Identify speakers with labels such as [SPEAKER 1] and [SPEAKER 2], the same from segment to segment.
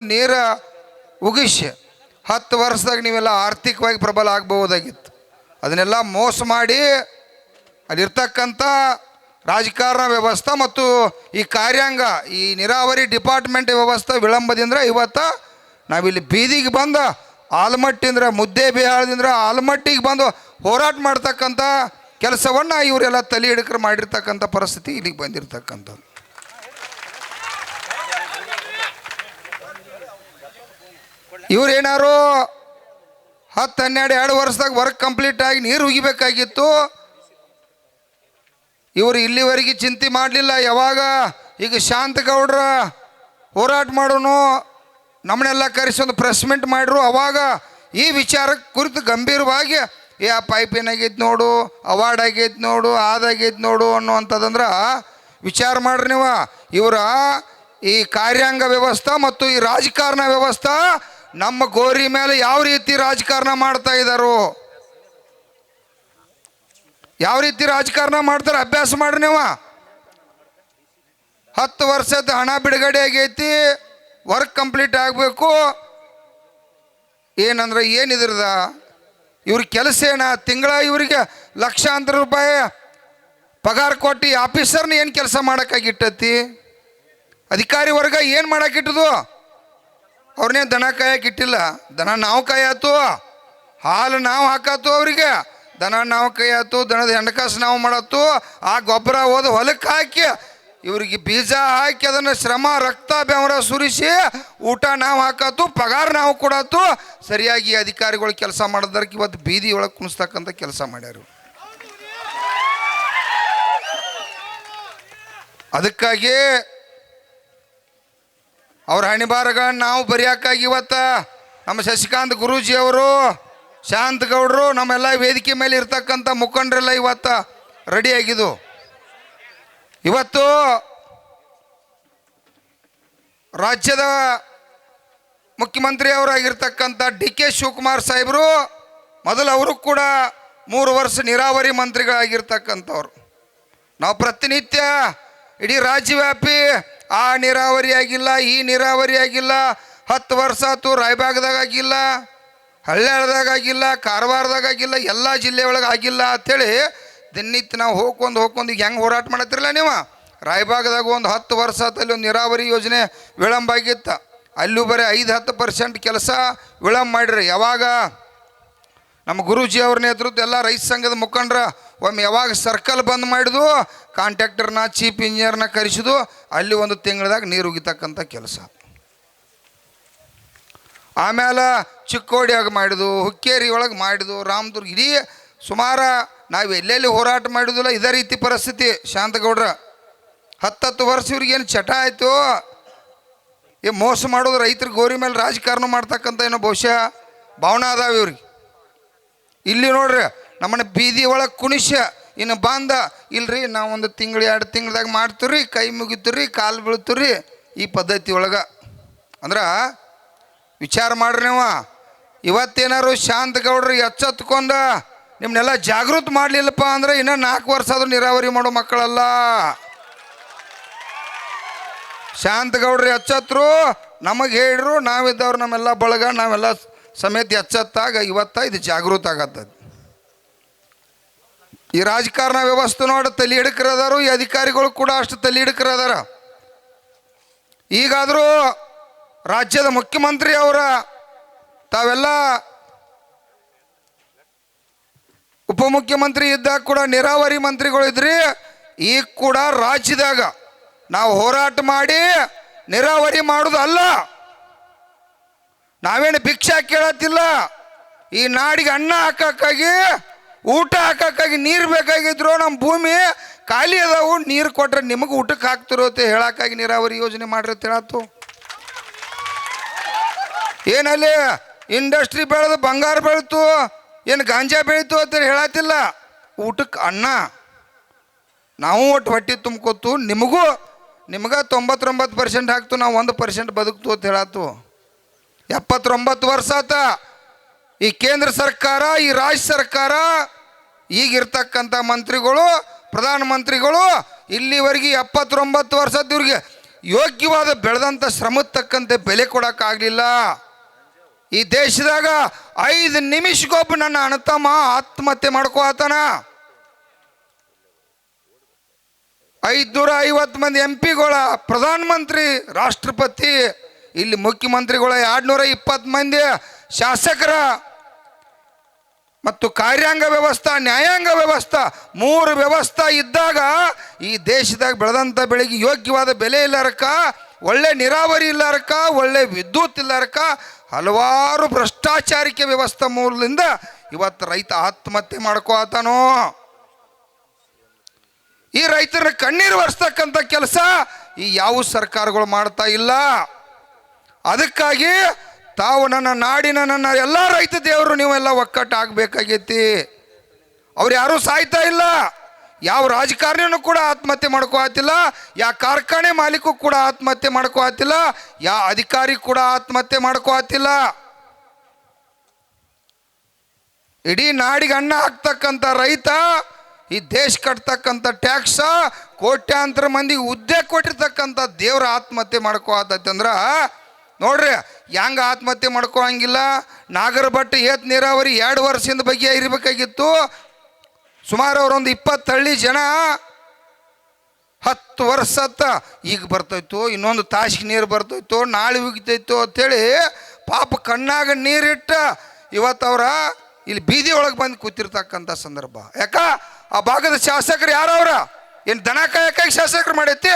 [SPEAKER 1] ನೇರ ಉಗಿಸಿ 10 ವರ್ಷದಾಗ ನೀವೆಲ್ಲ ಆರ್ಥಿಕವಾಗಿ ಪ್ರಬಲ ಆಗಬಹುದಾಗಿತ್ತು. ಅದನ್ನೆಲ್ಲ ಮೋಸ ಮಾಡಿ ಅಲ್ಲಿರ್ತಕ್ಕಂಥ ರಾಜಕಾರಣ ವ್ಯವಸ್ಥೆ ಮತ್ತು ಈ ಕಾರ್ಯಾಂಗ ಈ ನೀರಾವರಿ ಡಿಪಾರ್ಟ್ಮೆಂಟ್ ವ್ಯವಸ್ಥೆ ವಿಳಂಬದಿಂದ ಇವತ್ತು ನಾವಿಲ್ಲಿ ಬೀದಿಗೆ ಬಂದು ಆಲ್ಮಟ್ಟಿಂದ್ರ ಮುದ್ದೆ ಬಿಹಾರದಿಂದ ಆಲ್ಮಟ್ಟಿಗೆ ಬಂದು ಹೋರಾಟ ಮಾಡ್ತಕ್ಕಂಥ ಕೆಲಸವನ್ನು ಇವರೆಲ್ಲ ತಲೆ ಹಿಡ್ಕರು ಮಾಡಿರ್ತಕ್ಕಂಥ ಪರಿಸ್ಥಿತಿ ಇಲ್ಲಿಗೆ ಬಂದಿರತಕ್ಕಂಥದ್ದು. ಇವ್ರೇನಾರು 10-12 ವರ್ಷದಾಗ ವರ್ಕ್ ಕಂಪ್ಲೀಟ್ ಆಗಿ ನೀರು ಉಗಿಬೇಕಾಗಿತ್ತು. ಇವರು ಇಲ್ಲಿವರೆಗೆ ಚಿಂತೆ ಮಾಡಲಿಲ್ಲ. ಯಾವಾಗ ಈಗ ಶಾಂತಗೌಡ್ರ ಹೋರಾಟ ಮಾಡೋನು ನಮ್ಮನ್ನೆಲ್ಲ ಕರೆಸಿ ಒಂದು ಪ್ರೆಸ್ ಮೀಟ್ ಮಾಡಿರು. ಅವಾಗ ಈ ವಿಚಾರಕ್ಕೆ ಕುರಿತು ಗಂಭೀರವಾಗಿ ಆ ಪೈಪ್ ಏನಾಗೈತೆ ನೋಡು, ಅವಾರ್ಡ್ ಆಗೈತೆ ನೋಡು, ಅದಾಗೈತೆ ನೋಡು ಅನ್ನುವಂಥದ್ದಂದ್ರೆ ವಿಚಾರ ಮಾಡ್ರಿ ನೀವು. ಇವರ ಈ ಕಾರ್ಯಾಂಗ ವ್ಯವಸ್ಥೆ ಮತ್ತು ಈ ರಾಜಕಾರಣ ವ್ಯವಸ್ಥೆ ನಮ್ಮ ಗೋರಿ ಮೇಲೆ ಯಾವ ರೀತಿ ರಾಜಕಾರಣ ಮಾಡ್ತಾ ಇದ್ದಾರೋ, ಯಾವ ರೀತಿ ರಾಜಕಾರಣ ಮಾಡ್ತಾರೆ ಅಭ್ಯಾಸ ಮಾಡ್ರಿ ನೀವು. 10 ವರ್ಷದ ಹಣ ಬಿಡುಗಡೆ ಆಗೈತಿ, ವರ್ಕ್ ಕಂಪ್ಲೀಟ್ ಆಗಬೇಕು. ಏನಂದ್ರೆ ಏನಿದ್ರದ ಇವ್ರ ಕೆಲಸ ಏನ? ತಿಂಗಳ ಇವರಿಗೆ ಲಕ್ಷಾಂತರ ರೂಪಾಯಿ ಪಗಾರ ಕೊಟ್ಟು ಆಫೀಸರ್ನ ಏನು ಕೆಲಸ ಮಾಡೋಕ್ಕಾಗಿಟ್ಟತಿ? ಅಧಿಕಾರಿ ವರ್ಗ ಏನು ಮಾಡೋಕ್ಕಿಟ್ಟದು? ಅವ್ರನ್ನೇ ದನ ಕಾಯಕ್ಕಿಟ್ಟಿಲ್ಲ. ದನ ನಾವು ಕಾಯತ್ತು, ಹಾಲು ನಾವು ಹಾಕತ್ತು, ಅವರಿಗೆ ದನ ನಾವು ಕಾಯತ್ತು, ದನದ ಹೆಂಡಕಾಸು ನಾವು ಮಾಡತ್ತು, ಆ ಗೊಬ್ಬರ ಹೋದ ಹೊಲಕ್ಕೆ ಹಾಕಿ ಇವ್ರಿಗೆ ಬೀಜ ಹಾಕಿ ಅದನ್ನು ಶ್ರಮ ರಕ್ತ ಬೆವರ ಸುರಿಸಿ ಊಟ ನಾವು ಹಾಕತ್ತು, ಪಗಾರ ನಾವು ಕೊಡತ್ತು. ಸರಿಯಾಗಿ ಅಧಿಕಾರಿಗಳು ಕೆಲಸ ಮಾಡೋದಕ್ಕೆ ಇವತ್ತು ಬೀದಿ ಒಳಗೆ ಕುಣಿಸ್ತಕ್ಕಂಥ ಕೆಲಸ ಮಾಡ್ಯಾರು. ಅದಕ್ಕಾಗಿ ಅವ್ರ ಹಣಿಬಾರಗಳನ್ನ ನಾವು ಬರೆಯೋಕ್ಕಾಗಿ ಇವತ್ತು ನಮ್ಮ ಶಶಿಕಾಂತ್ ಗುರೂಜಿಯವರು, ಶಾಂತಗೌಡರು, ನಮ್ಮೆಲ್ಲ ವೇದಿಕೆ ಮೇಲೆ ಇರ್ತಕ್ಕಂಥ ಮುಖಂಡರೆಲ್ಲ ಇವತ್ತು ರೆಡಿಯಾಗಿದ್ದು. ಇವತ್ತು ರಾಜ್ಯದ ಮುಖ್ಯಮಂತ್ರಿ ಅವರಾಗಿರ್ತಕ್ಕಂಥ ಡಿ.ಕೆ. ಶಿವಕುಮಾರ್ ಸಾಹೇಬರು ಮೊದಲು ಅವರು ಕೂಡ 3 ವರ್ಷ ನೀರಾವರಿ ಮಂತ್ರಿಗಳಾಗಿರ್ತಕ್ಕಂಥವ್ರು. ನಾವು ಪ್ರತಿನಿತ್ಯ ಇಡೀ ರಾಜ್ಯವ್ಯಾಪಿ ಆ ನೀರಾವರಿ ಆಗಿಲ್ಲ, ಈ ನೀರಾವರಿ ಆಗಿಲ್ಲ, 10 ವರ್ಷ ಆಯ್ತು, ರಾಯಬಾಗದಾಗ ಆಗಿಲ್ಲ, ಹಳ್ಳ್ಯಾಳದಾಗ ಆಗಿಲ್ಲ, ಕಾರವಾರದಾಗ ಆಗಿಲ್ಲ, ಎಲ್ಲ ಜಿಲ್ಲೆ ಒಳಗೆ ಆಗಿಲ್ಲ ಅಂಥೇಳಿ ದಿನನಿತ್ಯ ನಾವು ಹೋಗ್ಕೊಂಡು ಈಗ ಹೆಂಗೆ ಹೋರಾಟ ಮಾಡತ್ತಿರಲ್ಲ ನೀವು. ರಾಯಬಾಗದಾಗ ಒಂದು 10 ವರ್ಷ ಆತಲ್ಲಿ ಒಂದು ನೀರಾವರಿ ಯೋಜನೆ ವಿಳಂಬ ಆಗಿತ್ತು. ಅಲ್ಲೂ ಬರೀ 5-10% ಕೆಲಸ ವಿಳಂಬ ಮಾಡಿರಿ. ಯಾವಾಗ ನಮ್ಮ ಗುರೂಜಿ ಅವ್ರ ನೇತೃತ್ವ ಎಲ್ಲ ರೈತ ಸಂಘದ ಮುಖಂಡರ ಒಮ್ಮೆ ಯಾವಾಗ ಸರ್ಕಲ್ ಬಂದ್ ಮಾಡಿದು, ಕಾಂಟ್ರಾಕ್ಟರ್ನ ಚೀಫ್ ಇಂಜಿನಿಯರ್ನ ಕರೆಸಿದು, ಅಲ್ಲಿ 1 ತಿಂಗಳದಾಗ ನೀರು ಉಗಿತಕ್ಕಂಥ ಕೆಲಸ. ಆಮೇಲೆ ಚಿಕ್ಕೋಡಿಯಾಗ ಮಾಡಿದು, ಹುಕ್ಕೇರಿ ಒಳಗೆ ಮಾಡಿದು, ರಾಮದುರ್ಗ, ಇಡೀ ಸುಮಾರು ನಾವು ಎಲ್ಲೆಲ್ಲಿ ಹೋರಾಟ ಮಾಡಿದಿಲ್ಲ ಇದೇ ರೀತಿ ಪರಿಸ್ಥಿತಿ. ಶಾಂತಗೌಡ್ರ 10 ವರ್ಷ ಇವ್ರಿಗೇನು ಚಟ ಆಯಿತು, ಮೋಸ ಮಾಡೋದು, ರೈತರ ಗೋರಿ ಮೇಲೆ ರಾಜಕಾರಣ ಮಾಡ್ತಕ್ಕಂಥ ಏನೋ ಬಹುಶಃ ಭಾವನೆ ಅದಾವ ಇವ್ರಿಗೆ. ಇಲ್ಲಿ ನೋಡ್ರಿ ನಮ್ಮನ್ನ ಬೀದಿ ಒಳಗೆ ಕುಣಿಸ ಇನ್ನು ಬಂದ ಇಲ್ರಿ ನಾವು 1 ತಿಂಗಳು 2 ತಿಂಗಳದಾಗ ಮಾಡ್ತೀವ್ರಿ, ಕೈ ಮುಗಿತೀವ್ರಿ, ಕಾಲು ಬೀಳ್ತೀವ್ರಿ, ಈ ಪದ್ಧತಿ ಒಳಗೆ. ಅಂದ್ರೆ ವಿಚಾರ ಮಾಡ್ರಿ ನೀವು. ಇವತ್ತೇನಾರು ಶಾಂತಗೌಡ್ರು ಎಚ್ಚೆತ್ಕೊಂಡ ನಿಮ್ಮನ್ನೆಲ್ಲ ಜಾಗೃತಿ ಮಾಡಲಿಲ್ಲಪ್ಪ ಅಂದ್ರೆ ಇನ್ನೂ 4 ವರ್ಷ ಆದರೂ ನೀರಾವರಿ ಮಾಡೋ ಮಕ್ಕಳಲ್ಲ. ಶಾಂತಗೌಡ್ರು ಎಚ್ಚೆತ್ತರು, ನಮಗೆ ಹೇಳ್ರು, ನಾವಿದ್ದವ್ರು ನಮ್ಮೆಲ್ಲ ಬಳಗ ನಾವೆಲ್ಲ ಸಮೇತ ಎಚ್ಚೆತ್ತಾಗ ಇವತ್ತ ಇದು ಜಾಗೃತ ಆಗತ್ತದ. ಈ ರಾಜಕಾರಣ ವ್ಯವಸ್ಥೆ ನೋಡಿ ತಲೆ ಹಿಡ್ಕರದಾರು, ಈ ಅಧಿಕಾರಿಗಳು ಕೂಡ ಅಷ್ಟು ತಲೆ ಹಿಡ್ಕರದಾರ. ಈಗಾದರೂ ರಾಜ್ಯದ ಮುಖ್ಯಮಂತ್ರಿ ಅವರ ತಾವೆಲ್ಲ ಉಪಮುಖ್ಯಮಂತ್ರಿ ಇದ್ದಾಗ ಕೂಡ ನೀರಾವರಿ ಮಂತ್ರಿಗಳು ಇದ್ರಿ. ಈಗ ಕೂಡ ರಾಜ್ಯದಾಗ ನಾವು ಹೋರಾಟ ಮಾಡಿ ನೀರಾವರಿ ಮಾಡೋದು ಅಲ್ಲ, ನಾವೇನು ಭಿಕ್ಷಾ ಕೇಳತ್ತಿಲ್ಲ. ಈ ನಾಡಿಗೆ ಅನ್ನ ಹಾಕಕ್ಕಾಗಿ, ಊಟ ಹಾಕಕ್ಕಾಗಿ ನೀರು ಬೇಕಾಗಿದ್ರು. ನಮ್ಮ ಭೂಮಿ ಖಾಲಿ ಅದಾವು, ನೀರು ಕೊಟ್ರೆ ನಿಮಗೆ ಊಟಕ್ಕೆ ಹಾಕ್ತಿರೋ ಅಂತ ಹೇಳಕ್ಕಾಗಿ ನೀರಾವರಿ ಯೋಜನೆ ಮಾಡ್ರಿ ಅಂತ ಹೇಳತ್ತು. ಏನಲ್ಲಿ ಇಂಡಸ್ಟ್ರಿ ಬೆಳೆದು ಬಂಗಾರ ಬೆಳೀತು, ಏನು ಗಾಂಜಾ ಬೆಳೀತು ಅಂತ ಹೇಳತ್ತಿಲ್ಲ. ಊಟಕ್ಕೆ ಅನ್ನ ನಾವು ಒಟ್ಟು ಹೊಟ್ಟೆ ತುಂಬ್ಕೊತು, ನಿಮಗೆ 99% ಹಾಕ್ತು, ನಾವು 1% ಬದುಕ್ತು ಅಂತ ಹೇಳತ್ತು. 79 ವರ್ಷ ಆತ ಈ ಕೇಂದ್ರ ಸರ್ಕಾರ, ಈ ರಾಜ್ಯ ಸರ್ಕಾರ, ಈಗಿರ್ತಕ್ಕಂಥ ಮಂತ್ರಿಗಳು, ಪ್ರಧಾನಮಂತ್ರಿಗಳು ಇಲ್ಲಿವರೆಗೆ 79 ವರ್ಷದ ಇವ್ರಿಗೆ ಯೋಗ್ಯವಾದ ಬೆಳೆದಂಥ ಶ್ರಮಕ್ಕೆ ತಕ್ಕಂತೆ ಬೆಲೆ ಕೊಡೋಕ್ಕಾಗಲಿಲ್ಲ. ಈ ದೇಶದಾಗ 5 ನಿಮಿಷಗೊಬ್ಬ ನನ್ನ ಅಣ್ಣತಮ್ಮ ಆತ್ಮಹತ್ಯೆ ಮಾಡ್ಕೋತಾನ. 550 ಮಂದಿ MP ಗಳ, ಪ್ರಧಾನಮಂತ್ರಿ, ರಾಷ್ಟ್ರಪತಿ, ಇಲ್ಲಿ ಮುಖ್ಯಮಂತ್ರಿಗಳ 220 ಮಂದಿ ಶಾಸಕರ ಮತ್ತು ಕಾರ್ಯಾಂಗ ವ್ಯವಸ್ಥೆ, ನ್ಯಾಯಾಂಗ ವ್ಯವಸ್ಥೆ, 3 ವ್ಯವಸ್ಥೆ ಇದ್ದಾಗ ಈ ದೇಶದಾಗ ಬೆಳೆದಂಥ ಬೆಳೆಗೆ ಯೋಗ್ಯವಾದ ಬೆಲೆ ಇಲ್ಲಾರಕ್ಕ, ಒಳ್ಳೆ ನೀರಾವರಿ ಇಲ್ಲಾರಕ್ಕ, ಒಳ್ಳೆ ವಿದ್ಯುತ್ ಇಲ್ಲಾರಕ್ಕ, ಹಲವಾರು ಭ್ರಷ್ಟಾಚಾರಿಕೆ ವ್ಯವಸ್ಥೆ ಮೂಲದಿಂದ ಇವತ್ತು ರೈತ ಆತ್ಮಹತ್ಯೆ ಮಾಡ್ಕೋತಾನೋ. ಈ ರೈತರ ಕಣ್ಣೀರು ಒರೆಸ್ತಕ್ಕಂಥ ಕೆಲಸ ಈ ಯಾವ ಸರ್ಕಾರಗಳು ಮಾಡ್ತಾ ಇಲ್ಲ. ಅದಕ್ಕಾಗಿ ತಾವು ನನ್ನ ನಾಡಿನ ನನ್ನ ಎಲ್ಲ ರೈತ ದೇವರು ನೀವೆಲ್ಲ ಒಕ್ಕಟ್ಟು ಆಗಬೇಕಾಗೈತಿ. ಅವ್ರು ಯಾರೂ ಸಾಯ್ತಾ ಇಲ್ಲ, ಯಾವ ರಾಜಕಾರಣಿನೂ ಕೂಡ ಆತ್ಮಹತ್ಯೆ ಮಾಡ್ಕೋತಿಲ್ಲ, ಯಾವ ಕಾರ್ಖಾನೆ ಮಾಲೀಕೂ ಕೂಡ ಆತ್ಮಹತ್ಯೆ ಮಾಡ್ಕೋತಿಲ್ಲ, ಯಾವ ಅಧಿಕಾರಿ ಕೂಡ ಆತ್ಮಹತ್ಯೆ ಮಾಡ್ಕೋತಿಲ್ಲ. ಇಡೀ ನಾಡಿಗೆ ಅನ್ನ ಹಾಕ್ತಕ್ಕಂಥ ರೈತ, ಈ ದೇಶ ಕಟ್ತಕ್ಕಂಥ ಟ್ಯಾಕ್ಸ, ಕೋಟ್ಯಾಂತರ ಮಂದಿಗೆ ಹುದ್ದೆ ಕೊಟ್ಟಿರ್ತಕ್ಕಂಥ ದೇವ್ರ ಆತ್ಮಹತ್ಯೆ ಮಾಡ್ಕೋತಂದ್ರೆ ನೋಡ್ರಿ ಹೆಂಗೆ ಆತ್ಮಹತ್ಯೆ ಮಾಡ್ಕೋಂಗಿಲ್ಲ. ನಾಗರಭಟ್ಟ ಏತ್ ನೀರಾವರಿ 2 ವರ್ಷದಿಂದ ಬಗ್ಗೆ ಇರಬೇಕಾಗಿತ್ತು. ಸುಮಾರು ಅವರೊಂದು 20 ಹಳ್ಳಿ ಜನ 10 ವರ್ಷ ಈಗ ಬರ್ತೈತು, ಇನ್ನೊಂದು ತಾಸಿಗೆ ನೀರು ಬರ್ತೈತೋ, ನಾಳೆ ಉಗಿತೈತೋ ಅಂತೇಳಿ ಪಾಪ ಕಣ್ಣಾಗ ನೀರಿಟ್ಟ ಇವತ್ತು ಅವರ ಇಲ್ಲಿ ಬೀದಿ ಒಳಗೆ ಬಂದು ಕೂತಿರ್ತಕ್ಕಂಥ ಸಂದರ್ಭ. ಯಾಕ ಆ ಭಾಗದ ಶಾಸಕರು ಯಾರವ್ರ? ಏನು ದನ ಕಾಯಕಾಗಿ ಶಾಸಕರು ಮಾಡೈತಿ?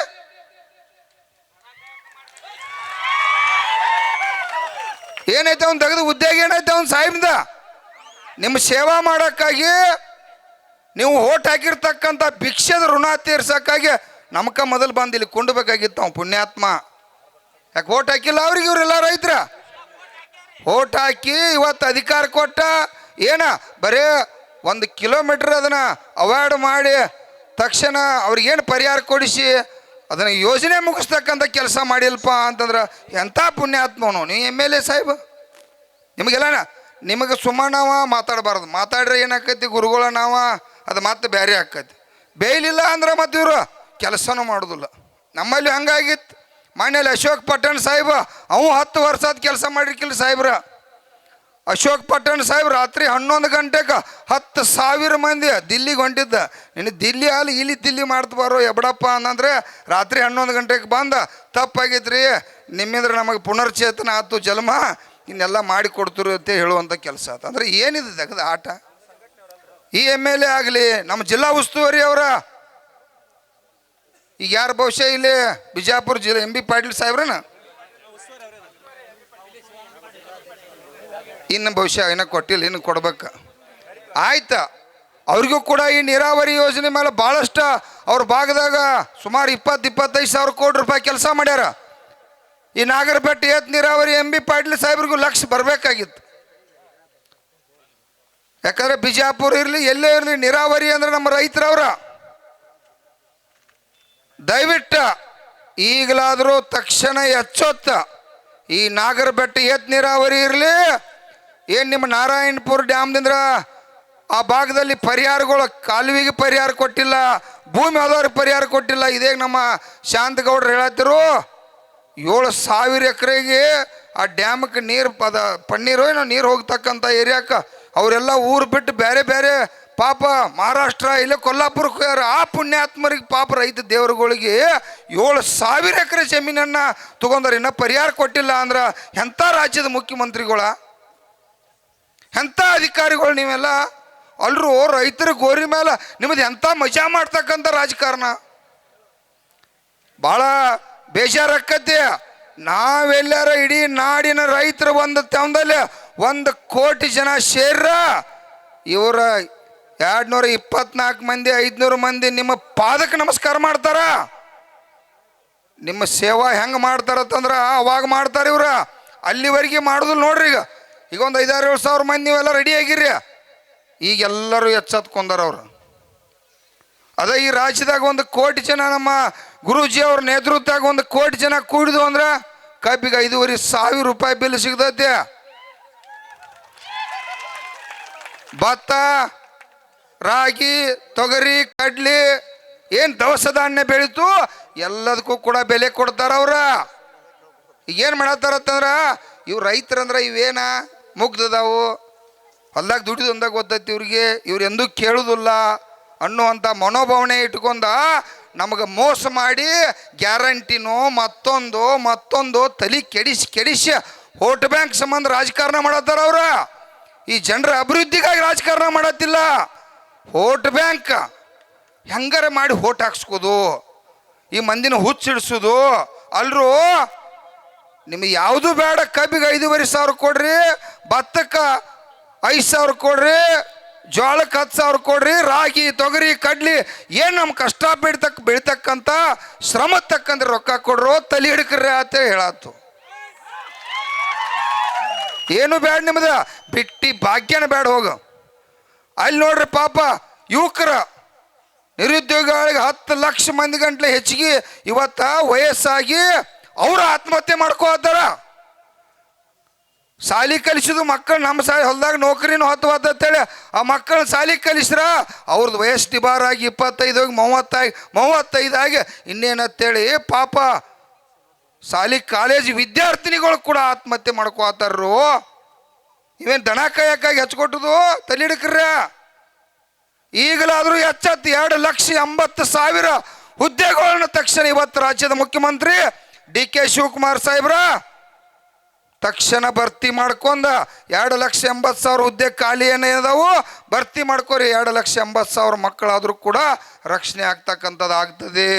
[SPEAKER 1] ಏನೈತೆ ಅವ್ನು ತೆಗೆದು ಉದ್ಯೋಗ ಏನೈತೆ ಅವ್ನು ಸಾಹಿಬ್ದ? ನಿಮ್ಮ ಸೇವಾ ಮಾಡೋಕ್ಕಾಗಿ ನೀವು ಓಟ್ ಹಾಕಿರ್ತಕ್ಕಂಥ ಭಿಕ್ಷದ ಋಣ ತೀರ್ಸೋಕ್ಕಾಗಿ ನಮ್ಕ ಮೊದಲು ಬಂದು ಇಲ್ಲಿ ಕೊಂಡ್ಬೇಕಾಗಿತ್ತು ಅವ್ನು ಪುಣ್ಯಾತ್ಮ. ಯಾಕೆ ಓಟ್ ಹಾಕಿಲ್ಲ ಅವ್ರಿಗೆ? ಇವರೆಲ್ಲ ರೈತರ ಓಟ್ ಹಾಕಿ ಇವತ್ತು ಅಧಿಕಾರ ಕೊಟ್ಟ ಏನ ಬರೇ 1 ಕಿಲೋಮೀಟ್ರ್ ಅದನ್ನು ಅವಾಯ್ಡ್ ಮಾಡಿ ತಕ್ಷಣ ಅವ್ರಿಗೇನು ಪರಿಹಾರ ಕೊಡಿಸಿ ಅದನ್ನು ಯೋಜನೆ ಮುಗಿಸ್ತಕ್ಕಂಥ ಕೆಲಸ ಮಾಡಿಲ್ಪ ಅಂತಂದ್ರೆ ಎಂಥ ಪುಣ್ಯಾತ್ಮನು ನೀವು MLA ಸಾಹೇಬ. ನಿಮಗೆಲ್ಲ ನಿಮಗೆ ಸುಮ್ಮನವ ಮಾತಾಡಬಾರ್ದು, ಮಾತಾಡ್ರೆ ಏನಾಕೈತಿ ಗುರುಗಳ ನಾವ ಅದು ಮತ್ತೆ ಬೇರೆ ಆಕೈತಿ. ಬೇಯಲಿಲ್ಲ ಅಂದ್ರೆ ಮತ್ತು ಇವರು ಕೆಲಸನೂ ಮಾಡೋದಿಲ್ಲ. ನಮ್ಮಲ್ಲಿ ಹಂಗಾಗಿತ್ತು. ಮನೇಲಿ ಅಶೋಕ್ ಪಟ್ಟಣ್ ಸಾಹೇಬ ಅವು 10 ವರ್ಷದ ಕೆಲಸ ಮಾಡಿರ್ಕಿಲ್ಲ ಸಾಹೇಬ್ರ. ಅಶೋಕ್ ಪಟ್ಟಣ್ ಸಾಹೇಬ್ ರಾತ್ರಿ 11 ಗಂಟೆಗೆ 10,000 ಮಂದಿ ದಿಲ್ಲಿಗೆ ಹೊಂಟಿದ್ದ. ನಿನ್ನ ದಿಲ್ಲಿ ಅಲ್ಲಿ ಇಲ್ಲಿ ದಿಲ್ಲಿ ಮಾಡ್ತಬಾರೋ ಎಬಡಪ್ಪ ಅಂತಂದರೆ ರಾತ್ರಿ 11 ಗಂಟೆಗೆ ಬಂದ, ತಪ್ಪಾಗೈತ್ರಿ ನಿಮ್ಮಿಂದ್ರೆ ನಮಗೆ ಪುನರ್ಚೇತನ ಆಯ್ತು ಜನ್ಮ, ಇನ್ನೆಲ್ಲ ಮಾಡಿ ಕೊಡ್ತಿರು ಅಂತ ಹೇಳುವಂಥ ಕೆಲಸ ಆಯ್ತು. ಅಂದರೆ ಏನಿದೆ ತೆಗೆದ ಆಟ? ಈ MLA ಆಗಲಿ, ನಮ್ಮ ಜಿಲ್ಲಾ ಉಸ್ತುವಾರಿ ಅವರ ಈಗ ಯಾರು ಬಹುಶಃ ಇಲ್ಲಿ ಬಿಜಾಪುರ ಜಿಲ್ಲೆ MB ಪಾಟೀಲ್ ಸಾಹೇಬ್ರನ ಇನ್ನು ಬಹುಶಃ ಇನ್ನೂ ಕೊಟ್ಟಿಲ್ಲ, ಇನ್ನು ಕೊಡ್ಬೇಕು. ಆಯ್ತು, ಅವ್ರಿಗೂ ಕೂಡ ಈ ನೀರಾವರಿ ಯೋಜನೆ ಮೇಲೆ ಭಾಳಷ್ಟು ಅವ್ರ ಭಾಗದಾಗ ಸುಮಾರು 20-25 ಸಾವಿರ ಕೋಟಿ ರೂಪಾಯಿ ಕೆಲಸ ಮಾಡ್ಯಾರ. ಈ ನಾಗರಬೆಟ್ಟ ಏತ್ ನೀರಾವರಿ MB ಪಾಟೀಲ್ ಸಾಹೇಬ್ರಿಗೂ ಲಕ್ಷ ಬರಬೇಕಾಗಿತ್ತು. ಯಾಕಂದರೆ ಬಿಜಾಪುರ ಇರಲಿ ಎಲ್ಲೇ ಇರಲಿ ನೀರಾವರಿ ಅಂದ್ರೆ ನಮ್ಮ ರೈತರವ್ರ. ದಯವಿಟ್ಟು ಈಗಲಾದರೂ ತಕ್ಷಣ ಎಚ್ಚೊತ್ತ ಈ ನಾಗರಬೆಟ್ಟ ಏತ್ ನೀರಾವರಿ ಇರಲಿ, ಏನು ನಿಮ್ಮ ನಾರಾಯಣಪುರ ಡ್ಯಾಮ್ದಿಂದ ಆ ಭಾಗದಲ್ಲಿ ಪರಿಹಾರಗಳು, ಕಾಲುವೆಗೆ ಪರಿಹಾರ ಕೊಟ್ಟಿಲ್ಲ, ಭೂಮಿ ಆದವ್ರಿಗೆ ಪರಿಹಾರ ಕೊಟ್ಟಿಲ್ಲ. ಇದೇ ನಮ್ಮ ಶಾಂತಗೌಡರು ಹೇಳತ್ತಿರು 7,000 ಎಕರೆಗೆ ಆ ಡ್ಯಾಮಕ್ಕೆ ನೀರು ಪನ್ನೀರು ಏನೋ ನೀರು ಹೋಗ್ತಕ್ಕಂಥ ಏರಿಯಾಕ್ಕೆ ಅವರೆಲ್ಲ ಊರು ಬಿಟ್ಟು ಬೇರೆ ಬೇರೆ ಪಾಪ ಮಹಾರಾಷ್ಟ್ರ ಇಲ್ಲ ಕೊಲ್ಲಾಪುರಕ್ಕೆ ಹೋಗ್ಯಾರ. ಆ ಪುಣ್ಯಾತ್ಮರಿಗೆ ಪಾಪ ರೈತ ದೇವರುಗಳಿಗೆ 7,000 ಎಕರೆ ಜಮೀನನ್ನು ತೊಗೊಂಡಾರೆ, ಇನ್ನೂ ಪರಿಹಾರ ಕೊಟ್ಟಿಲ್ಲ ಅಂದ್ರೆ ಎಂಥ ರಾಜ್ಯದ ಮುಖ್ಯಮಂತ್ರಿಗಳ, ಎಂಥ ಅಧಿಕಾರಿಗಳು ನೀವೆಲ್ಲ ಅಲ್ರು? ರೈತರ ಗೋರಿ ಮೇಲೆ ನಿಮ್ಮದು ಎಂಥ ಮಜಾ ಮಾಡ್ತಕ್ಕಂಥ ರಾಜಕಾರಣ. ಭಾಳ ಬೇಜಾರಾಕತಿ. ನಾವೆಲ್ಲರ ಇಡೀ ನಾಡಿನ ರೈತರು ಒಂದು ತಂದಲ್ಲಿ 1 ಕೋಟಿ ಜನ ಸೇರ ಇವರ 224 ಮಂದಿ 500 ಮಂದಿ ನಿಮ್ಮ ಪಾದಕ್ಕೆ ನಮಸ್ಕಾರ ಮಾಡ್ತಾರ. ನಿಮ್ಮ ಸೇವಾ ಹೆಂಗೆ ಮಾಡ್ತಾರಂತಂದ್ರೆ ಅವಾಗ ಮಾಡ್ತಾರೆ ಇವ್ರ, ಅಲ್ಲಿವರೆಗೆ ಮಾಡೋದಿಲ್ಲ. ನೋಡ್ರಿ ಈಗ ಒಂದು 5,000-7 ಸಾವಿರ ಮಂದಿ ನೀವೆಲ್ಲ ರೆಡಿ ಆಗಿರ್ರಿ. ಈಗೆಲ್ಲರೂ ಎಚ್ಚತ್ಕೊಂಡಾರ ಅವ್ರು. ಅದೇ ಈ ರಾಜ್ಯದಾಗ 1 ಕೋಟಿ ಜನ ನಮ್ಮ ಗುರೂಜಿ ಅವ್ರ ನೇತೃತ್ವದಾಗ 1 ಕೋಟಿ ಜನ ಕೂಡಿದು ಅಂದ್ರೆ ಕಬ್ಬಿಗೆ 5,500 ರೂಪಾಯಿ ಬಿಲ್ ಸಿಗ್ತೈತೆ. ಭತ್ತ, ರಾಗಿ, ತೊಗರಿ, ಕಡ್ಲಿ ಏನು ದವಸ ಧಾನ್ಯ ಬೆಳೀತು ಎಲ್ಲದಕ್ಕೂ ಕೂಡ ಬೆಲೆ ಕೊಡ್ತಾರ ಅವ್ರ. ಈಗೇನು ಮಾಡತ್ತಾರತ್ತಂದ್ರ ಇವ್ರು ರೈತರಂದ್ರೆ ಇವೇನ ಮುಗ್ದದಾವು, ಹೊಲ್ದಾಗ ದುಡಿದು ಅಂದಾಗ ಗೊತ್ತೈತಿ ಇವ್ರಿಗೆ, ಇವ್ರು ಎಂದೂ ಕೇಳುವುದಿಲ್ಲ ಅನ್ನುವಂಥ ಮನೋಭಾವನೆ ಇಟ್ಕೊಂಡ ನಮಗೆ ಮೋಸ ಮಾಡಿ ಗ್ಯಾರಂಟಿನೋ ಮತ್ತೊಂದು ತಲೆ ಕೆಡಿಸಿ ವೋಟ್ ಬ್ಯಾಂಕ್ ಸಂಬಂಧ ರಾಜಕಾರಣ ಮಾಡತ್ತಾರ ಅವ್ರ. ಈ ಜನರ ಅಭಿವೃದ್ಧಿಗಾಗಿ ರಾಜಕಾರಣ ಮಾಡತ್ತಿಲ್ಲ. ವೋಟ್ ಬ್ಯಾಂಕ್ ಹೆಂಗಾರ ಮಾಡಿ ವೋಟ್ ಹಾಕ್ಸ್ಕೋದು, ಈ ಮಂದಿನ ಹುಚ್ಚಿಡ್ಸೋದು ಅಲ್ರೂ. ನಿಮಗೆ ಯಾವುದು ಬೇಡ, ಕಬ್ಬಿಗೆ 5,500 ಕೊಡ್ರಿ, ಭತ್ತಕ್ಕೆ 5,000 ಕೊಡ್ರಿ, ಜೋಳಕ್ಕೆ 10,000 ಕೊಡ್ರಿ, ರಾಗಿ ತೊಗರಿ ಕಡ್ಲಿ ಏನು ನಮ್ಮ ಕಷ್ಟ ಬೆಳಿತಕ್ಕಂಥ ಶ್ರಮ ತಕ್ಕಂದ್ರೆ ರೊಕ್ಕ ಕೊಡ್ರು, ತಲೆ ಹಿಡ್ಕ್ರಿ ಅಂತ ಹೇಳತ್ತು. ಏನು ಬೇಡ ನಿಮ್ದ, ಬಿಟ್ಟಿ ಭಾಗ್ಯನ ಬೇಡ ಹೋಗು. ಅಲ್ಲಿ ನೋಡ್ರಿ ಪಾಪ ಯುವಕರ ನಿರುದ್ಯೋಗಿಗಳಿಗೆ 10 ಲಕ್ಷ ಮಂದಿ ಗಂಟ್ಲೆ ಹೆಚ್ಚಿಗೆ ಇವತ್ತ ವಯಸ್ಸಾಗಿ ಅವರು ಆತ್ಮಹತ್ಯೆ ಮಾಡ್ಕೋತಾರ. ಸಾಲಿ ಕಲಿಸಿದು ಮಕ್ಕಳು ನಮ್ಮ ಹೊಲ್ದಾಗ ನೌಕರಿನೂ ಅಂತೇಳಿ ಆ ಮಕ್ಕಳನ್ನ ಸಾಲಿ ಕಲಿಸ್ರ ಅವ್ರದ್ದು ವಯಸ್ಸು ಡಿಬಾರಾಗಿ 25 35 ಇನ್ನೇನಂತೇಳಿ ಪಾಪ ಸಾಲಿ ಕಾಲೇಜ್ ವಿದ್ಯಾರ್ಥಿನಿಗಳು ಕೂಡ ಆತ್ಮಹತ್ಯೆ ಮಾಡ್ಕೋತಾರು. ಇವೇನು ದನ ಕಾಯಕ್ಕಾಗಿ ಹಚ್ಕೊಟ್ಟದು ತಲೆ ಹಿಡ್ಕ್ರ. ಈಗಲಾದರೂ ಹೆಚ್ಚತ್ತು 2,80,000 ಹುದ್ದೆಗಳನ್ನ ತಕ್ಷಣ ಇವತ್ತು ರಾಜ್ಯದ ಮುಖ್ಯಮಂತ್ರಿ ಡಿ.ಕೆ. ಶಿವಕುಮಾರ್ ಸಾಹೇಬ್ರ ತಕ್ಷಣ ಭರ್ತಿ ಮಾಡ್ಕೊಂಡ 2,80,000 ಹುದ್ದೆ ಖಾಲಿ ಏನಿದಾವು ಭರ್ತಿ ಮಾಡ್ಕೋರಿ. 2,80,000 ಮಕ್ಕಳಾದರೂ ಕೂಡ ರಕ್ಷಣೆ ಆಗ್ತಕ್ಕಂಥದ್ದು ಆಗ್ತದೆ.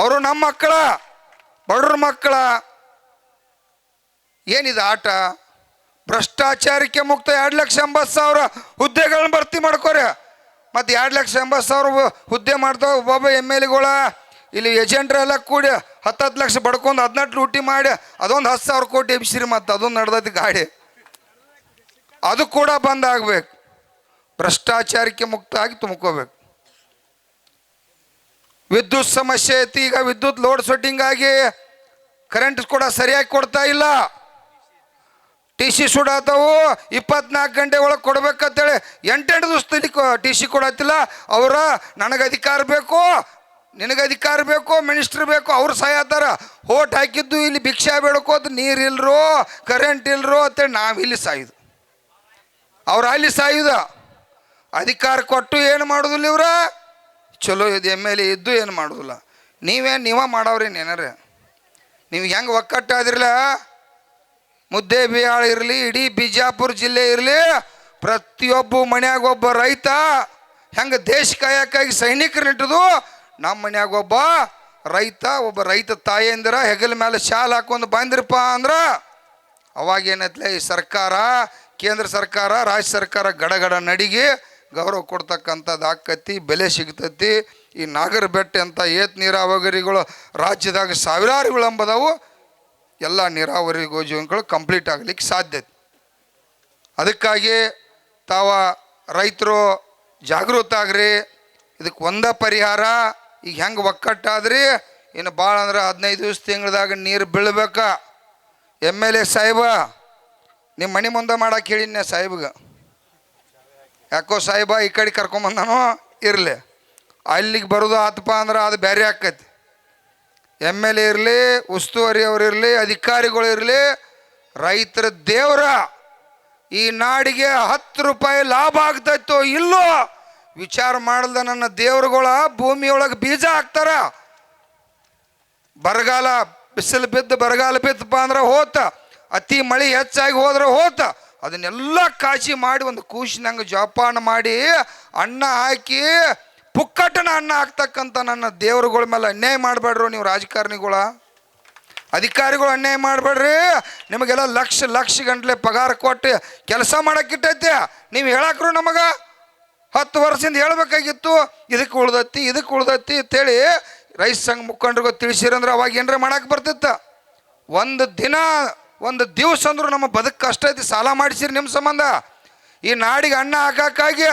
[SPEAKER 1] ಅವರು ನಮ್ಮ ಮಕ್ಕಳ, ಬಡವ್ರ ಮಕ್ಕಳ. ಏನಿದೆ ಆಟ? ಭ್ರಷ್ಟಾಚಾರಕ್ಕೆ ಮುಕ್ತ 2,80,000 ಹುದ್ದೆಗಳನ್ನ ಭರ್ತಿ ಮಾಡ್ಕೋರಿ. ಮತ್ತು 2,80,000 ಹುದ್ದೆ ಮಾಡ್ತಾವ ಒಬ್ಬೊಬ್ಬ MLAಗಳ ಇಲ್ಲಿ ಏಜೆಂಟ್ರೆಲ್ಲ ಕೂಡಿ 10 ಲಕ್ಷ ಬಡ್ಕೊಂಡು 18 ಲೂಟಿ ಮಾಡಿ ಅದೊಂದು 10,000 ಕೋಟಿ ಎಬ್ಸಿರಿ. ಮತ್ತು ಅದೊಂದು ನಡೆದೈತಿ ಗಾಡಿ, ಅದು ಕೂಡ ಬಂದ್ ಆಗ್ಬೇಕು. ಭ್ರಷ್ಟಾಚಾರಕ್ಕೆ ಮುಕ್ತ ಆಗಿ ತುಂಬ್ಕೋಬೇಕು. ವಿದ್ಯುತ್ ಸಮಸ್ಯೆ ಐತಿ. ಈಗ ವಿದ್ಯುತ್ ಲೋಡ್ ಶೆಡ್ಡಿಂಗ್ ಆಗಿ ಕರೆಂಟ್ ಕೂಡ ಸರಿಯಾಗಿ ಕೊಡ್ತಾ ಇಲ್ಲ. TC ಸುಡಾತವು 24 ಗಂಟೆ ಒಳಗೆ ಕೊಡ್ಬೇಕಂತೇಳಿ 8 ದಿವಸದಲ್ಲಿ TC ಕೊಡತ್ತಿಲ್ಲ. ಅವರ ನನಗೆ ಅಧಿಕಾರ ಬೇಕು, ನಿನಗೆ ಅಧಿಕಾರ ಬೇಕು, ಮಿನಿಸ್ಟ್ರ್ ಬೇಕು, ಅವ್ರು ಸಾಯತ್ತಾರ. ಓಟ್ ಹಾಕಿದ್ದು ಇಲ್ಲಿ ಭಿಕ್ಷಾ ಬೇಡ್ಕೋದು, ನೀರು ಇಲ್ರೋ ಕರೆಂಟ್ ಇಲ್ರೋ ಅಂತೇಳಿ ನಾವು ಇಲ್ಲಿ ಸಾಯುದು, ಅವ್ರು ಅಲ್ಲಿ ಸಾಯುದ. ಅಧಿಕಾರ ಕೊಟ್ಟು ಏನು ಮಾಡೋದಿಲ್ಲ ಇವ್ರ. ಚಲೋ ಇದು MLA ಇದ್ದು ಏನು ಮಾಡೋದಿಲ್ಲ. ನೀವ ಮಾಡವ್ರಿ ಏನಾರ. ನೀವು ಹೆಂಗೆ ಒಕ್ಕಟ್ಟಾದ್ರಲ್ಲ, ಮುದ್ದೆ ಬಿಹಾಳ ಇರಲಿ, ಇಡೀ ಬಿಜಾಪುರ ಜಿಲ್ಲೆ ಇರಲಿ, ಪ್ರತಿಯೊಬ್ಬ ಮನ್ಯಾಗ ಒಬ್ಬ ರೈತ ಹೆಂಗೆ ದೇಶ ಕಾಯಕ್ಕಾಗಿ ಸೈನಿಕರನ್ನಿಟ್ಟದು, ನಮ್ಮ ಮನ್ಯಾಗ ಒಬ್ಬ ರೈತ ತಾಯಿಯಂದಿರ ಹೆಗಲ ಮೇಲೆ ಶಾಲ್ ಹಾಕೊಂಡು ಬಂದ್ರಪ್ಪ ಅಂದ್ರೆ ಅವಾಗೇನೈತ್ಲೆ ಈ ಸರ್ಕಾರ, ಕೇಂದ್ರ ಸರ್ಕಾರ, ರಾಜ್ಯ ಸರ್ಕಾರ ಗಡಗಡ ನಡಿಗೆ ಗೌರವ ಕೊಡ್ತಕ್ಕಂಥದ್ದು ಆಕತಿ, ಬೆಲೆ ಸಿಗ್ತತಿ. ಈ ನಾಗರ ಬೆಟ್ಟ ಅಂತ ಏತ್ ನೀರಾವರಿಗಳು ರಾಜ್ಯದಾಗ ಸಾವಿರಾರು ವಿಳಂಬದವು. ಎಲ್ಲ ನೀರಾವರಿ ಯೋಜನೆಗಳು ಕಂಪ್ಲೀಟ್ ಆಗಲಿಕ್ಕೆ ಸಾಧ್ಯತೆ. ಅದಕ್ಕಾಗಿ ತಾವ ರೈತರು ಜಾಗೃತ ಆಗ್ರಿ. ಇದಕ್ಕೆ ಒಂದೇ ಪರಿಹಾರ. ಈಗ ಹೆಂಗೆ ಒಕ್ಕಟ್ಟಾದ್ರಿ, ಇನ್ನು ಭಾಳ ಅಂದ್ರೆ 15 ದಿವಸ ತಿಂಗಳದಾಗ ನೀರು ಬೀಳ್ಬೇಕ. MLA ಸಾಹೇಬ ನಿಮ್ಮ ಮನೆ ಮುಂದೆ ಮಾಡಕ್ಕೆ ಹೇಳಿನ ಸಾಹೇಬ್ಗೆ, ಯಾಕೋ ಸಾಹೇಬ ಈ ಕಡೆ ಕರ್ಕೊಂಬಂದಾನೋ ಇರಲಿ, ಅಲ್ಲಿಗೆ ಬರೋದು ಆತಪ್ಪ ಅಂದ್ರೆ ಅದು ಬೇರೆ ಆಕೈತಿ. MLA ಇರಲಿ, ಉಸ್ತುವಾರಿ ಅವ್ರು ಇರಲಿ, ಅಧಿಕಾರಿಗಳು ಇರಲಿ, ರೈತರ ದೇವರ ಈ ನಾಡಿಗೆ 10 ರೂಪಾಯಿ ಲಾಭ ಆಗ್ತೈತೋ ಇಲ್ಲೋ ವಿಚಾರ ಮಾಡಲ್ದ ನನ್ನ ದೇವ್ರುಗಳ ಭೂಮಿಯೊಳಗೆ ಬೀಜ ಹಾಕ್ತಾರ. ಬರಗಾಲ ಬರಗಾಲ ಬಿತ್ತಪ್ಪ ಅಂದ್ರೆ ಹೋತ, ಅತಿ ಮಳೆ ಹೆಚ್ಚಾಗಿ ಹೋದ್ರೆ ಹೋತ, ಅದನ್ನೆಲ್ಲ ಕಾಶಿ ಮಾಡಿ ಒಂದು ಕೂಸಿನಂಗೆ ಜೋಪಾನ ಮಾಡಿ ಅನ್ನ ಹಾಕಿ ಪುಕ್ಕಟ್ಟನ ಅನ್ನ ಹಾಕ್ತಕ್ಕಂಥ ನನ್ನ ದೇವರುಗಳ ಮೇಲೆ ಅನ್ಯಾಯ ಮಾಡಬೇಡ್ರು. ನೀವು ರಾಜಕಾರಣಿಗಳ, ಅಧಿಕಾರಿಗಳು ಅನ್ಯಾಯ ಮಾಡಬೇಡ್ರಿ. ನಿಮಗೆಲ್ಲ ಲಕ್ಷ ಗಂಟ್ಲೆ ಪಗಾರ ಕೊಟ್ಟು ಕೆಲಸ ಮಾಡೋಕ್ಕಿಟ್ಟೈತೆ. ನೀವು ಹೇಳಕ್ರು ನಮಗೆ 10 ವರ್ಷದಿಂದ ಹೇಳ್ಬೇಕಾಗಿತ್ತು, ಇದಕ್ಕೆ ಉಳ್ದತ್ತಿ ಅಂತೇಳಿ ರೈತ ಸಂಘ ಮುಖಂಡ್ರಿಗೂ ತಿಳಿಸಿರಂದ್ರೆ ಅವಾಗ ಏನರ ಮಾಡಕ್ಕೆ ಬರ್ತಿತ್ತ. ಒಂದು ದಿವಸ ಅಂದ್ರೂ ನಮ್ಮ ಬದುಕು ಕಷ್ಟ ಐತಿ. ಸಾಲ ಮಾಡಿಸಿರಿ ನಿಮ್ಮ ಸಂಬಂಧ. ಈ ನಾಡಿಗೆ ಅನ್ನ ಹಾಕೋಕ್ಕಾಗಿ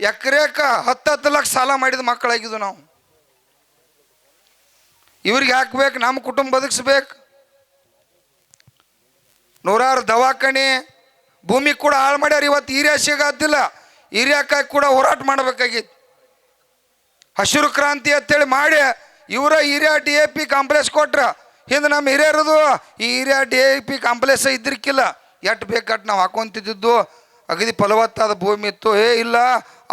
[SPEAKER 1] ಎಕರೆಕ 10 ಲಕ್ಷ ಸಾಲ ಮಾಡಿದ ಮಕ್ಕಳಾಗಿದ್ದು ನಾವು. ಇವ್ರಿಗೆ ಹಾಕ್ಬೇಕು, ನಮ್ಮ ಕುಟುಂಬ ಬದುಕಿಸ್ಬೇಕು. ನೂರಾರು ದವಾಖಾನೆ ಭೂಮಿ ಕೂಡ ಹಾಳು ಮಾಡ್ಯಾರ. ಇವತ್ತು ಹೀರ್ಯ ಸಿಗತ್ತಿಲ್ಲ. ಹೀರ್ಯಾಕಾಗಿ ಕೂಡ ಹೋರಾಟ ಮಾಡಬೇಕಾಗಿತ್ತು. ಹಸಿರು ಕ್ರಾಂತಿ ಅಂತೇಳಿ ಮಾಡಿ ಇವರ ಹಿರಿಯ DAP ಕಾಂಪ್ಲೆಕ್ಸ್ ಕೊಟ್ರ. ಹಿಂದೆ ನಮ್ಮ ಹಿರಿಯರದು ಈ ಹಿರಿಯ DAP ಕಾಂಪ್ಲೆಕ್ಸ್ ಇದ್ರಿಕ್ಕಿಲ್ಲ, ಎಟ್ಟು ಬೇಕಟ್ಟು ನಾವು ಹಾಕೊಂತಿದ್ದು. ಅಗದಿ ಫಲವತ್ತಾದ ಭೂಮಿ ಇತ್ತು. ಇಲ್ಲ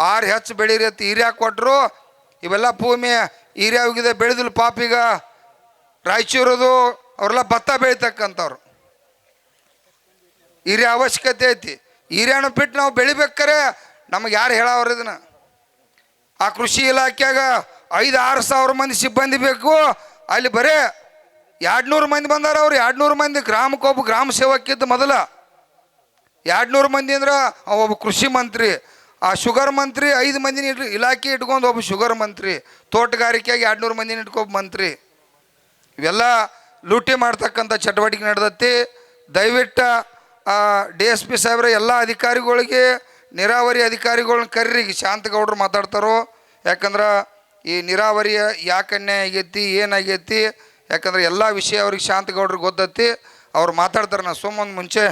[SPEAKER 1] 6 ಹೆಚ್ಚು ಬೆಳೀರಿ ಅಂತ ಹಿರಿಯ ಕೊಟ್ಟರು. ಇವೆಲ್ಲ ಭೂಮಿ ಹಿರಿಯ ಹೋಗಿದೆ ಬೆಳೆದಿಲ್ಲ. ಪಾಪೀಗ ರಾಯಚೂರದು ಅವರೆಲ್ಲ ಭತ್ತ ಬೆಳಿತಕ್ಕಂಥವ್ರು. ಹಿರಿಯ ಅವಶ್ಯಕತೆ ಐತಿ. ಹಿರಿಯನ ಬಿಟ್ಟು ನಾವು ಬೆಳಿಬೇಕಾರೆ ನಮಗೆ ಯಾರು ಹೇಳವ್ರು ಇದನ್ನ? ಆ ಕೃಷಿ ಇಲಾಖೆಯಾಗ 5-6 ಸಾವಿರ ಮಂದಿ ಸಿಬ್ಬಂದಿ ಬೇಕು. ಅಲ್ಲಿ ಬರೇ 200 ಮಂದಿ ಬಂದಾರ. ಅವ್ರು 200 ಮಂದಿ ಗ್ರಾಮಕ್ಕೊಬ್ಬ ಗ್ರಾಮ ಸೇವಕ್ಕಿದ್ದು ಮೊದಲ 200 ಮಂದಿ ಅಂದ್ರೆ ಒಬ್ಬ ಕೃಷಿ ಮಂತ್ರಿ, ಆ ಶುಗರ್ ಮಂತ್ರಿ 5 ಮಂದಿನ ಇಲಾಖೆ ಇಟ್ಕೊಂಡು ಒಬ್ಬ ಶುಗರ್ ಮಂತ್ರಿ, ತೋಟಗಾರಿಕೆಯಾಗಿ 200 ಮಂದಿನ ಇಟ್ಕೊಬ್ಬ ಮಂತ್ರಿ. ಇವೆಲ್ಲ ಲೂಟಿ ಮಾಡ್ತಕ್ಕಂಥ ಚಟುವಟಿಕೆ ನಡೆದತ್ತಿ. ದಯವಿಟ್ಟು DSP ಸಾಹೇಬ್ರ ಎಲ್ಲ ಅಧಿಕಾರಿಗಳಿಗೆ, ನೀರಾವರಿ ಅಧಿಕಾರಿಗಳನ್ನ ಕರ್ರಿ. ಶಾಂತಗೌಡರು ಮಾತಾಡ್ತಾರೋ. ಯಾಕಂದ್ರೆ ಈ ನೀರಾವರಿಯ ಯಾಕೆ ಅನ್ಯಾಯ ಆಗೈತಿ, ಏನಾಗೈತಿ, ಯಾಕಂದ್ರೆ ಎಲ್ಲ ವಿಷಯ ಅವ್ರಿಗೆ ಶಾಂತಗೌಡ್ರಿಗೆ ಗೊತ್ತೈತಿ. ಅವ್ರು ಮಾತಾಡ್ತಾರೆ. ನಾನು ಮುಂಚೆ